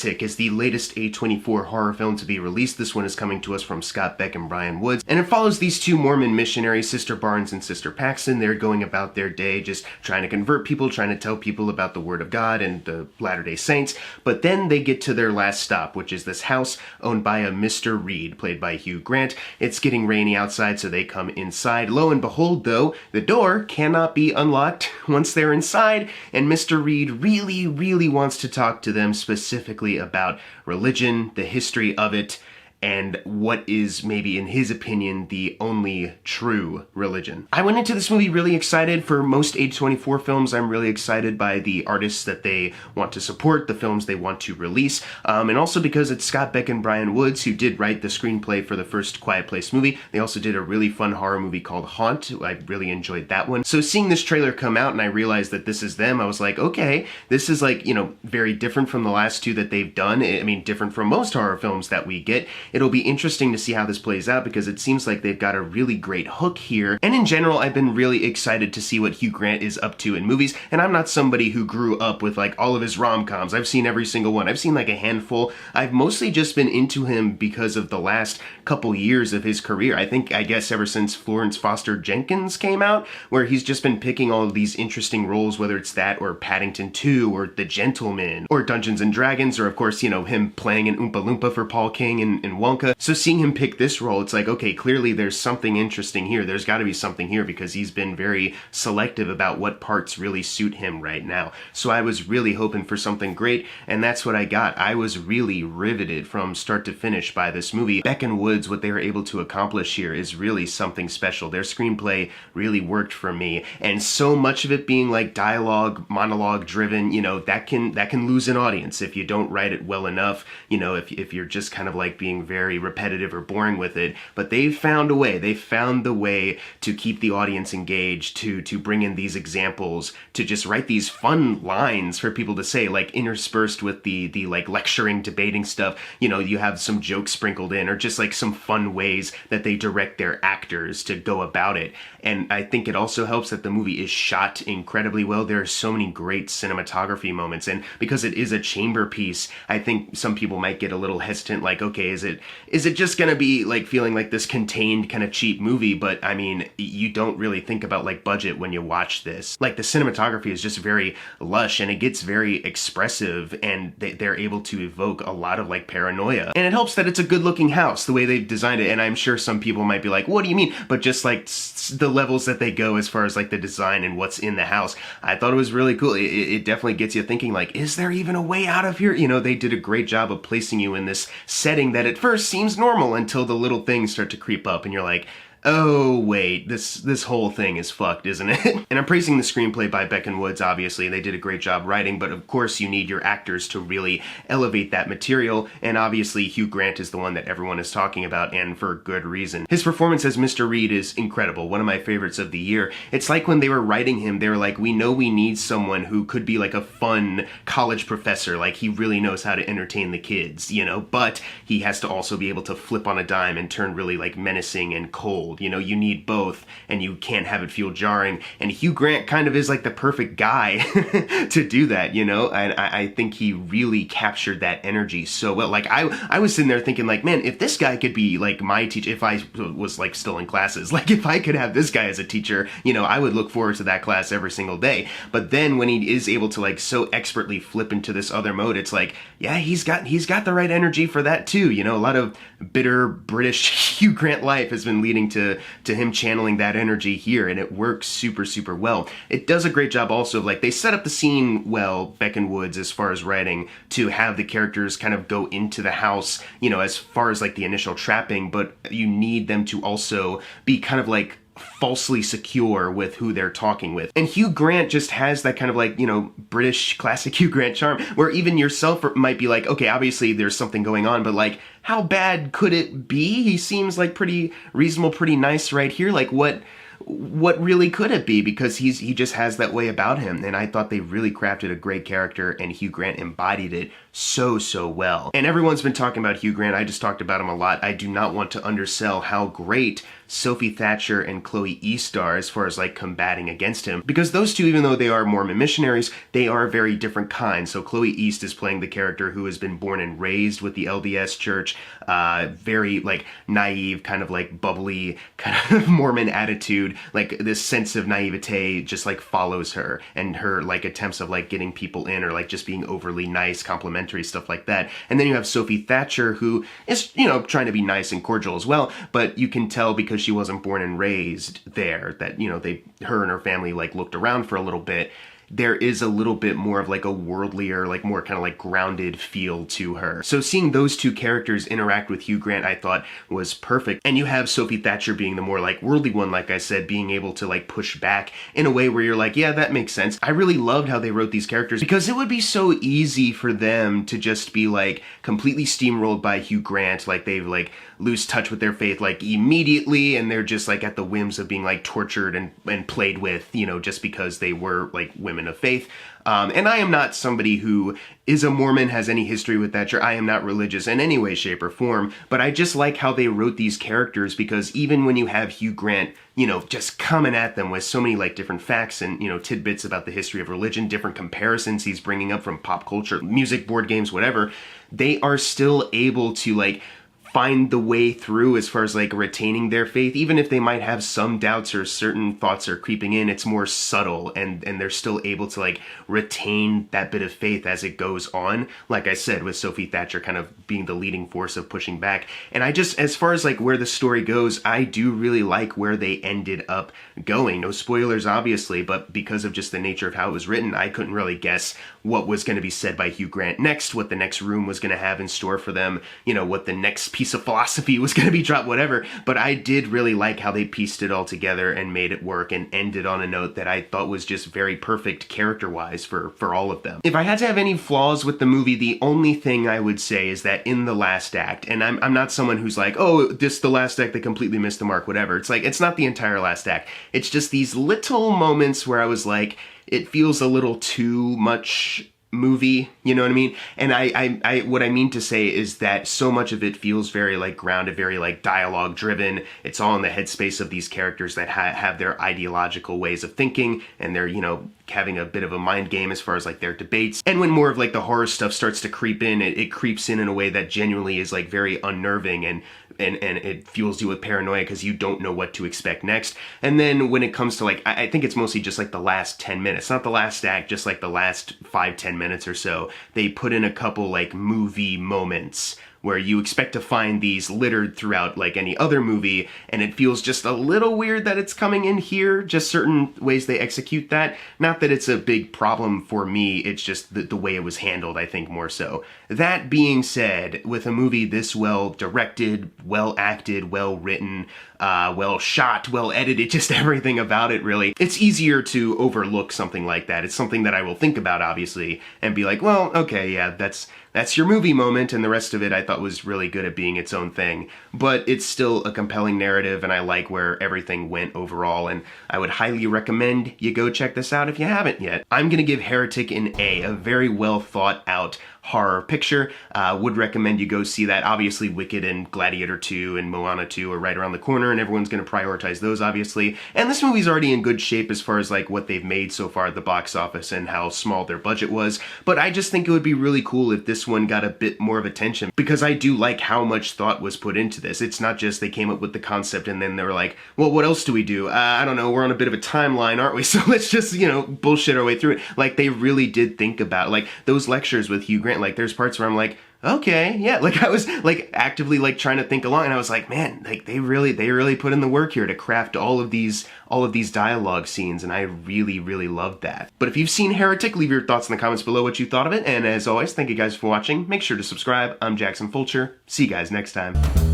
Heretic is the latest A24 horror film to be released. This one is coming to us from Scott Beck and Brian Woods, and it follows these two Mormon missionaries, Sister Barnes and Sister Paxton. They're going about their day just trying to convert people, trying to tell people about the Word of God and the Latter-day Saints, but then they get to their last stop, which is this house owned by a Mr. Reed, played by Hugh Grant. It's getting rainy outside, so they come inside. Lo and behold, though, the door cannot be unlocked once they're inside, and Mr. Reed really wants to talk to them specifically about religion, the history of it, and what is, maybe in his opinion, the only true religion. I went into this movie really excited. For most A24 films, I'm really excited by the artists that they want to support, the films they want to release, and also because it's Scott Beck and Brian Woods who did write the screenplay for the first Quiet Place movie. They also did a really fun horror movie called Haunt. I really enjoyed that one. So seeing this trailer come out and I realized that this is them, I was like, okay, this is like, very different from the last two that they've done. I mean, different from most horror films that we get. It'll be interesting to see how this plays out because it seems like they've got a really great hook here. And in general, I've been really excited to see what Hugh Grant is up to in movies. And I'm not somebody who grew up with like all of his rom-coms. I've seen every single one. I've seen like a handful. I've mostly just been into him because of the last couple years of his career. I guess ever since Florence Foster Jenkins came out, where he's just been picking all of these interesting roles, whether it's that or Paddington 2 or The Gentleman or Dungeons and Dragons, or of course, him playing an Oompa Loompa for Paul King in Wonka. So seeing him pick this role, it's like, okay, clearly there's something interesting here. There's got to be something here because he's been very selective about what parts really suit him right now. So I was really hoping for something great, and that's what I got. I was really riveted from start to finish by this movie. Beck and Woods, what they were able to accomplish here is really something special. Their screenplay really worked for me, and so much of it being like dialogue, monologue driven, that can lose an audience if you don't write it well enough, if you're just kind of like being very repetitive or boring with it. But they've found a way. They found the way to keep the audience engaged, to bring in these examples, to just write these fun lines for people to say, like interspersed with the like lecturing, debating stuff. You have some jokes sprinkled in, or just like some fun ways that they direct their actors to go about it. And I think it also helps that the movie is shot incredibly well. There are so many great cinematography moments, and because it is a chamber piece, I think some people might get a little hesitant, like, okay, is it just gonna be like feeling like this contained kind of cheap movie? But I mean, you don't really think about like budget when you watch this. Like the cinematography is just very lush, and it gets very expressive, and they're able to evoke a lot of like paranoia. And it helps that it's a good looking house, the way they've designed it. And I'm sure some people might be like, what do you mean? But just like the levels that they go as far as like the design and what's in the house, I thought it was really cool. It definitely gets you thinking, like, is there even a way out of here? They did a great job of placing you in this setting that at first seems normal until the little things start to creep up and you're like, oh wait, this whole thing is fucked, isn't it? And I'm praising the screenplay by Beck and Woods, obviously. They did a great job writing, but of course you need your actors to really elevate that material, and obviously Hugh Grant is the one that everyone is talking about, and for good reason. His performance as Mr. Reed is incredible, one of my favorites of the year. It's like when they were writing him, they were like, we know we need someone who could be like a fun college professor, like he really knows how to entertain the kids, but he has to also be able to flip on a dime and turn really like menacing and cold. You need both, and you can't have it feel jarring. And Hugh Grant kind of is like the perfect guy to do that, and I think he really captured that energy so well. Like I was sitting there thinking, like, man, if this guy could be like my teacher, if I was like still in classes, like if I could have this guy as a teacher, I would look forward to that class every single day. But then when he is able to like so expertly flip into this other mode, it's like, yeah, he's got the right energy for that too. A lot of bitter British Hugh Grant life has been leading to him channeling that energy here, and it works super well. It does a great job also of like, they set up the scene well, Beck and Woods, as far as writing, to have the characters kind of go into the house, as far as like the initial trapping, but you need them to also be kind of like falsely secure with who they're talking with. And Hugh Grant just has that kind of like, British classic Hugh Grant charm, where even yourself might be like, okay, obviously there's something going on, but like, how bad could it be? He seems like pretty reasonable, pretty nice right here. Like, what what really could it be, because he just has that way about him. And I thought they really crafted a great character, and Hugh Grant embodied it so well. And everyone's been talking about Hugh Grant. I just talked about him a lot. I do not want to undersell how great Sophie Thatcher and Chloe East are as far as like combating against him, because those two, even though they are Mormon missionaries, they are very different kinds. So Chloe East is playing the character who has been born and raised with the LDS Church, very like naive, kind of like bubbly, kind of Mormon attitude, like this sense of naivete just like follows her, and her like attempts of like getting people in, or like just being overly nice, complimentary, stuff like that. And then you have Sophie Thatcher, who is, you know, trying to be nice and cordial as well, but you can tell because she wasn't born and raised there that, you know, her and her family like looked around for a little bit. There is a little bit more of like a worldlier, like more kind of like grounded feel to her. So seeing those two characters interact with Hugh Grant, I thought was perfect. And you have Sophie Thatcher being the more like worldly one, like I said, being able to like push back in a way where you're like, yeah, that makes sense. I really loved how they wrote these characters, because it would be so easy for them to just be like completely steamrolled by Hugh Grant, like they like lose touch with their faith like immediately, and they're just like at the whims of being like tortured and played with, you know, just because they were like women of faith. And I am not somebody who is a Mormon, has any history with that church. I am not religious in any way, shape, or form, but I just like how they wrote these characters, because even when you have Hugh Grant, you know, just coming at them with so many like different facts and, you know, tidbits about the history of religion, different comparisons he's bringing up from pop culture, music, board games, whatever, they are still able to like find the way through as far as like retaining their faith. Even if they might have some doubts or certain thoughts are creeping in, it's more subtle, and they're still able to like retain that bit of faith as it goes on. Like I said, with Sophie Thatcher kind of being the leading force of pushing back. And I just, as far as like where the story goes, I do really like where they ended up going. No spoilers, obviously, but because of just the nature of how it was written, I couldn't really guess what was going to be said by Hugh Grant next, what the next room was going to have in store for them, you know, what the next piece of philosophy was going to be dropped, whatever. But I did really like how they pieced it all together and made it work, and ended on a note that I thought was just very perfect character-wise for all of them. If I had to have any flaws with the movie, the only thing I would say is that in the last act, and I'm not someone who's like, oh, this the last act, they completely missed the mark, whatever. It's like, it's not the entire last act. It's just these little moments where I was like, it feels a little too much movie, you know what I mean? And I what I mean to say is that so much of it feels very like grounded, very like dialogue driven. It's all in the headspace of these characters that have their ideological ways of thinking, and they're, you know, having a bit of a mind game as far as like their debates. And when more of like the horror stuff starts to creep in, it creeps in a way that genuinely is like very unnerving, and it fuels you with paranoia because you don't know what to expect next. And then when it comes to like, I think it's mostly just like the last 10 minutes, not the last act, just like the last 5-10 minutes or so, they put in a couple like movie moments where you expect to find these littered throughout like any other movie, and it feels just a little weird that it's coming in here, just certain ways they execute that. Not that it's a big problem for me, it's just the way it was handled, I think, more so. That being said, with a movie this well directed, well acted, well written, well shot, well edited, just everything about it really, it's easier to overlook something like that. It's something that I will think about, obviously, and be like, well, okay, yeah, that's your movie moment, and the rest of it I thought was really good at being its own thing. But it's still a compelling narrative, and I like where everything went overall, and I would highly recommend you go check this out if you haven't yet. I'm gonna give Heretic an A, a very well thought out horror picture. Would recommend you go see that. Obviously, Wicked and Gladiator 2 and Moana 2 are right around the corner, and everyone's going to prioritize those, obviously. And this movie's already in good shape as far as like what they've made so far at the box office and how small their budget was. But I just think it would be really cool if this one got a bit more of attention, because I do like how much thought was put into this. It's not just they came up with the concept and then they were like, well, what else do we do? I don't know, we're on a bit of a timeline, aren't we? So let's just, you know, bullshit our way through it. Like, they really did think about, like, those lectures with Hugh Grant, like, there's parts where I'm like, okay, yeah, like I was like actively like trying to think along, and I was like, man, like they really put in the work here to craft all of these dialogue scenes, and I really loved that. But if you've seen Heretic, leave your thoughts in the comments below what you thought of it, and as always, thank you guys for watching. Make sure to subscribe. I'm Jackson Fulcher. See you guys next time.